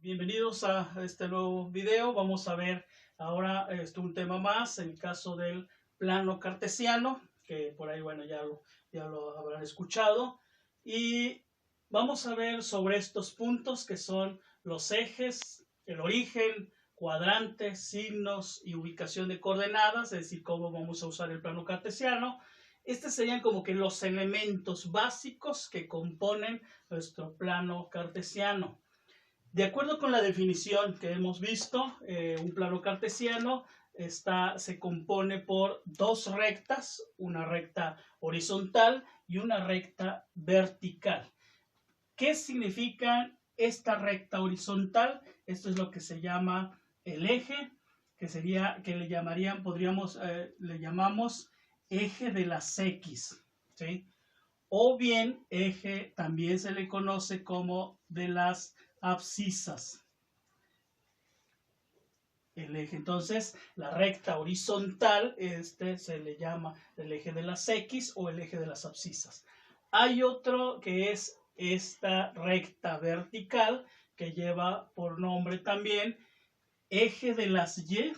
Bienvenidos a este nuevo video. Vamos a ver ahora un tema más, el caso del plano cartesiano, que por ahí, bueno, ya lo habrán escuchado. Y vamos a ver sobre estos puntos que son los ejes, el origen, cuadrantes, signos y ubicación de coordenadas, es decir, cómo vamos a usar el plano cartesiano. Estos serían como que los elementos básicos que componen nuestro plano cartesiano. De acuerdo con la definición que hemos visto, un plano cartesiano se compone por dos rectas, una recta horizontal y una recta vertical. ¿Qué significa esta recta horizontal? Esto es lo que se llama el eje, que le llamamos eje de las X, ¿sí? O bien eje también se le conoce como de las abscisas. El eje, entonces, la recta horizontal, se le llama el eje de las X o el eje de las abscisas. Hay otro que es esta recta vertical, que lleva por nombre también eje de las Y,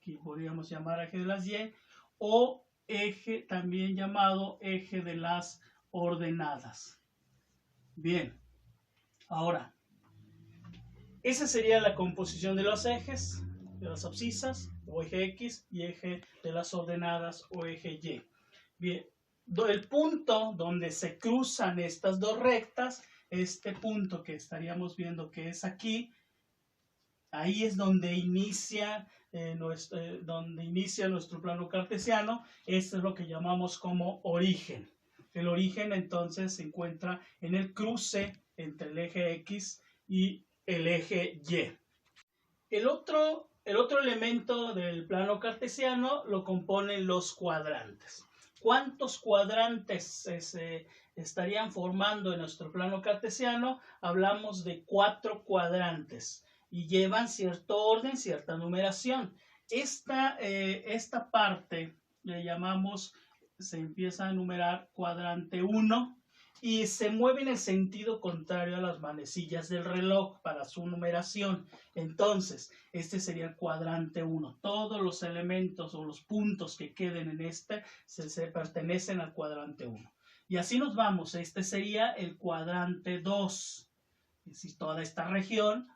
que podríamos llamar eje de las Y, o eje también llamado eje de las ordenadas. Bien, ahora, esa sería la composición de los ejes, de las abscisas, o eje X, y eje de las ordenadas, o eje Y. Bien, el punto donde se cruzan estas dos rectas, este punto que estaríamos viendo que es aquí, ahí es donde inicia nuestro plano cartesiano. Esto es lo que llamamos como origen. El origen entonces se encuentra en el cruce entre el eje X y el eje Y. El otro elemento del plano cartesiano lo componen los cuadrantes. ¿Cuántos cuadrantes se estarían formando en nuestro plano cartesiano? Hablamos de 4 cuadrantes y llevan cierto orden, cierta numeración. Esta parte le llamamos, se empieza a numerar cuadrante 1 y se mueve en el sentido contrario a las manecillas del reloj para su numeración. Entonces, este sería el cuadrante 1. Todos los elementos o los puntos que queden en se pertenecen al cuadrante 1. Y así nos vamos. Este sería el cuadrante 2. Es decir, toda esta región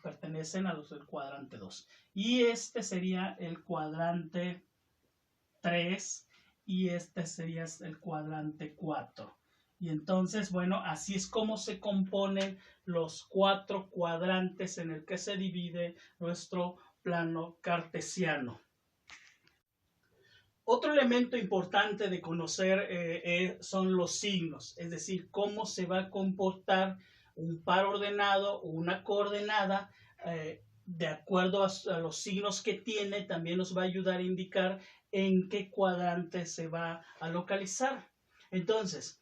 pertenecen a los del cuadrante 2. Y este sería el cuadrante 3 y este sería el cuadrante 4. Y entonces, bueno, así es como se componen los 4 cuadrantes en el que se divide nuestro plano cartesiano. Otro elemento importante de conocer son los signos, es decir, cómo se va a comportar un par ordenado o una coordenada de acuerdo a los signos que tiene. También nos va a ayudar a indicar en qué cuadrante se va a localizar. Entonces,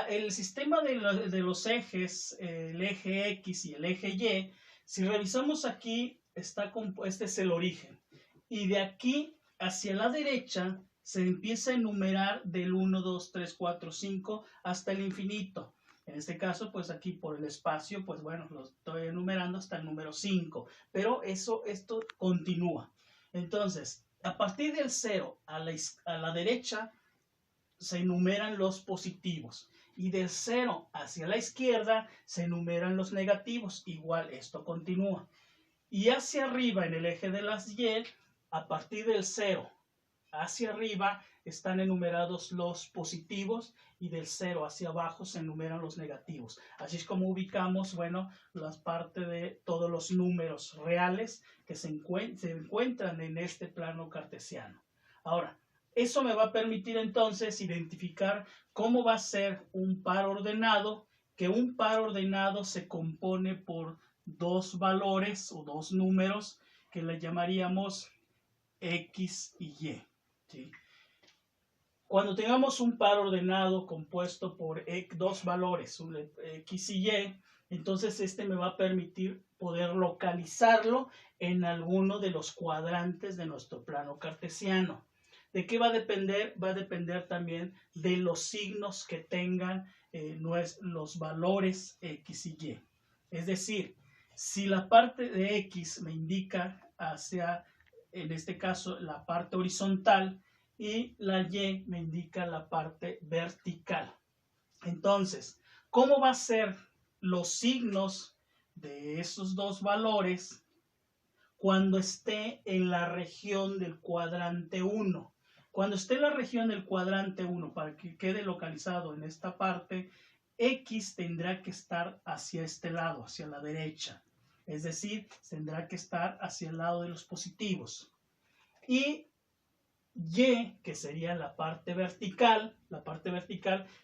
el sistema de los ejes, el eje X y el eje Y, si revisamos aquí, este es el origen. Y de aquí hacia la derecha se empieza a enumerar del 1, 2, 3, 4, 5 hasta el infinito. En este caso, pues aquí por el espacio, pues bueno, lo estoy enumerando hasta el número 5. Pero esto continúa. Entonces, a partir del 0 a la derecha, se enumeran los positivos y del 0 hacia la izquierda se enumeran los negativos. Igual esto continúa. Y hacia arriba en el eje de las Y, a partir del 0 hacia arriba están enumerados los positivos y del 0 hacia abajo se enumeran los negativos. Así es como ubicamos, bueno, las partes de todos los números reales que se encuentran en este plano cartesiano. Ahora, eso me va a permitir entonces identificar cómo va a ser un par ordenado, que un par ordenado se compone por dos valores o dos números que le llamaríamos X y Y. ¿Sí? Cuando tengamos un par ordenado compuesto por dos valores, X y Y, entonces me va a permitir poder localizarlo en alguno de los cuadrantes de nuestro plano cartesiano. ¿De qué va a depender? Va a depender también de los signos que tengan los valores X y Y. Es decir, Si la parte de X me indica hacia, en este caso, la parte horizontal y la Y me indica la parte vertical. Entonces, ¿cómo va a ser los signos de esos dos valores cuando esté en la región del cuadrante 1? Cuando esté en la región del cuadrante 1, para que quede localizado en esta parte, X tendrá que estar hacia este lado, hacia la derecha. Es decir, tendrá que estar hacia el lado de los positivos. Y Y, que sería la parte vertical,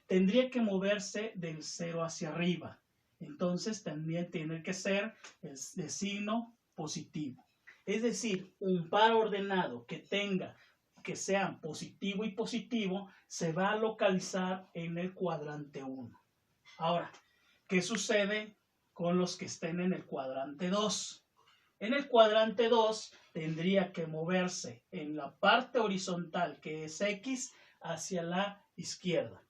tendría que moverse del 0 hacia arriba. Entonces también tiene que ser de signo positivo. Es decir, un par ordenado que sean positivo y positivo se va a localizar en el cuadrante 1. Ahora, ¿qué sucede con los que estén en el cuadrante 2? En el cuadrante 2 tendría que moverse en la parte horizontal, que es X, hacia la izquierda.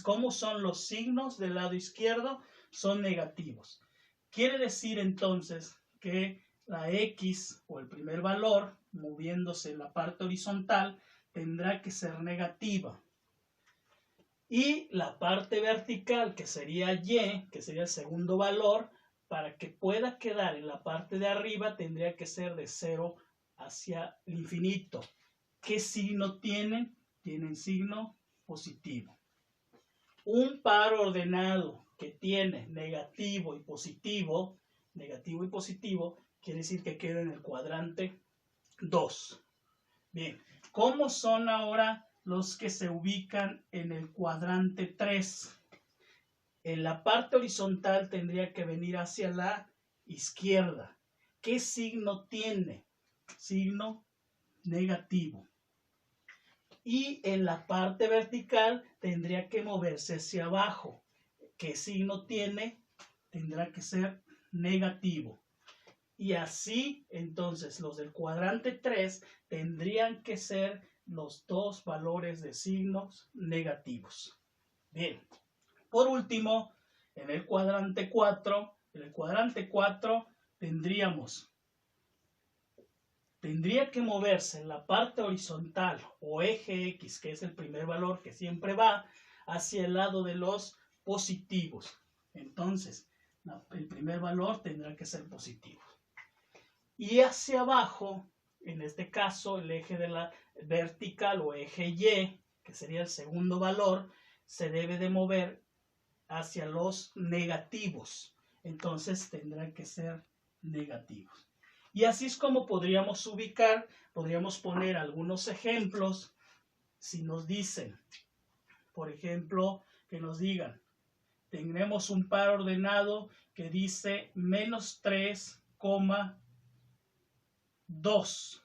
¿Cómo son los signos del lado izquierdo? Son negativos. Quiere decir entonces que la X o el primer valor, moviéndose en la parte horizontal, tendrá que ser negativa. Y la parte vertical, que sería Y, que sería el segundo valor, para que pueda quedar en la parte de arriba, tendría que ser de 0 hacia el infinito. ¿Qué signo tienen? Tienen signo positivo. Un par ordenado que tiene negativo y positivo, quiere decir que queda en el cuadrante 2. Bien, ¿cómo son ahora los que se ubican en el cuadrante 3? En la parte horizontal tendría que venir hacia la izquierda. ¿Qué signo tiene? Signo negativo. Y en la parte vertical tendría que moverse hacia abajo. ¿Qué signo tiene? Tendrá que ser negativo. Y así, entonces, los del cuadrante 3 tendrían que ser los dos valores de signos negativos. Bien. Por último, en el cuadrante 4, tendría que moverse en la parte horizontal o eje X, que es el primer valor que siempre va hacia el lado de los positivos. Entonces, el primer valor tendrá que ser positivo. Y hacia abajo, en este caso, el eje de la vertical o eje Y, que sería el segundo valor, se debe de mover hacia los negativos. Entonces tendrán que ser negativos. Y así es como podríamos ubicar, podríamos poner algunos ejemplos. Si nos dicen, por ejemplo, que nos digan, tendremos un par ordenado que dice menos 3,2.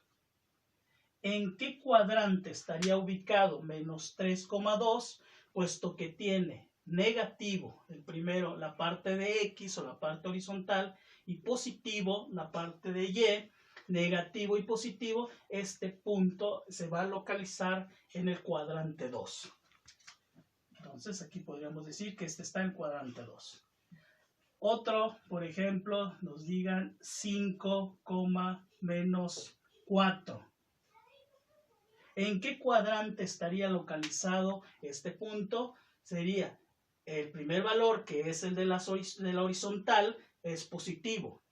¿En qué cuadrante estaría ubicado menos 3,2? Puesto que tiene negativo, el primero, la parte de X o la parte horizontal, y positivo, la parte de Y. Negativo y positivo, este punto se va a localizar en el cuadrante 2. Entonces aquí podríamos decir que este está en cuadrante 2. Otro, por ejemplo, nos digan 5, menos 4. ¿En qué cuadrante estaría localizado este punto? Sería el primer valor, que es el de la horizontal, es positivo.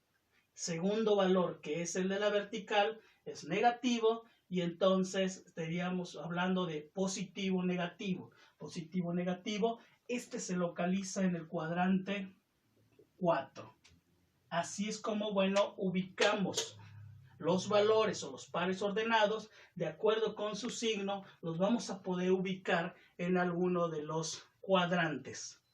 Segundo valor, que es el de la vertical, es negativo. Y entonces estaríamos hablando de positivo, negativo. Positivo, negativo. Este se localiza en el cuadrante 4. Así es como, bueno, ubicamos los valores o los pares ordenados. De acuerdo con su signo, los vamos a poder ubicar en alguno de los cuadrantes.